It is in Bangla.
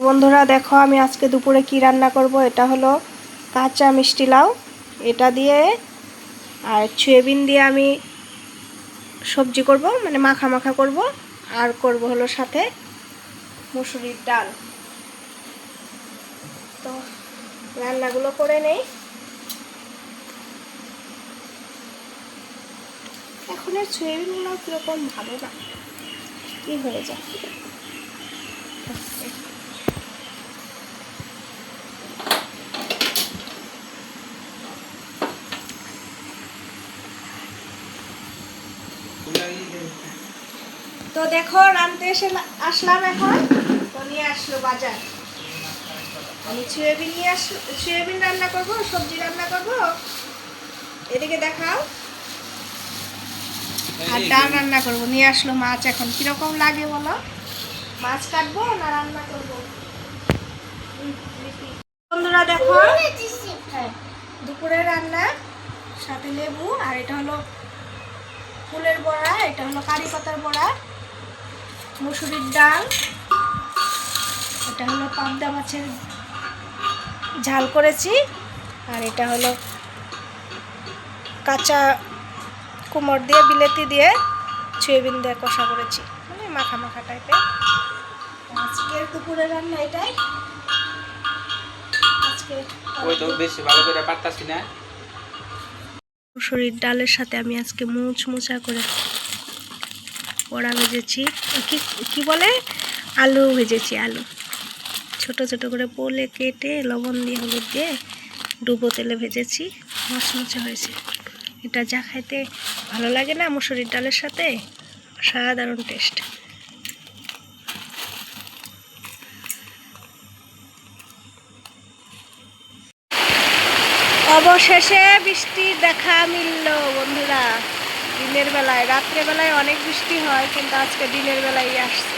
বন্ধুরা দেখো আমি আজকে দুপুরে কি রান্না করব। এটা হলো কাঁচা মিষ্টি লাউ, এটা দিয়ে আর সয়াবিন দিয়ে আমি সবজি করব, মানে মাখা মাখা করব। আর করব হলো সাথে মুসুরির ডাল। তো রান্নাগুলো করে নেই। এখন আর সয়াবিনগুলো কীরকম ভালো না, কি হয়ে যায়। তো দেখো রান্নাতে আসলাম এখন। তো নিয়ে আসলো বাজার, আমি সয়াবিন রান্না করব, সবজি রান্না করব। এদিকে দেখাও, আর ডাল রান্না করব। নিয়ে আসলো মাছ। এখন কিরকম লাগে বলো, মাছ কাটবো না রান্না করব? বন্ধুরা দেখো, হ্যাঁ দুপুরে রান্না সাথে লেবু, আর এটা হলো ফুলের বড়া, এটা হলো কারি পাতার বড়া, মুসুরির ডাল, এটা হলো পাবদা মাছের ঝাল করেছি, আর এটা হলো কাঁচা কুমড় দিয়ে বিলেতি দিয়ে সয়াবিন দিয়ে কষা করেছি, মানে মাখা মাখা টাইপের। আজকের দুপুরে রান্না এটাই। আজকে ওই তো বেশি ভালো করে পারতাছি না। মুসুরির ডালের সাথে আমি আজকে মুচমুচা করে বড়া ভেজেছি, কি বলে আলু ভেজেছি। আলু ছোট ছোট করে পোলে কেটে লবণ দিয়ে হলুদ দিয়ে ডুবো তেলে ভেজেছি, মচমচে হয়েছে। এটা যা খাইতে ভালো লাগে না মুসুরির ডালের সাথে, সাধারণ টেস্ট। অবশেষে বৃষ্টির দেখা মিলল বন্ধুরা। দিনের বেলায়, রাত্রে বেলায় অনেক বৃষ্টি হয়, কিন্তু আজকে দিনের বেলায় আসছে।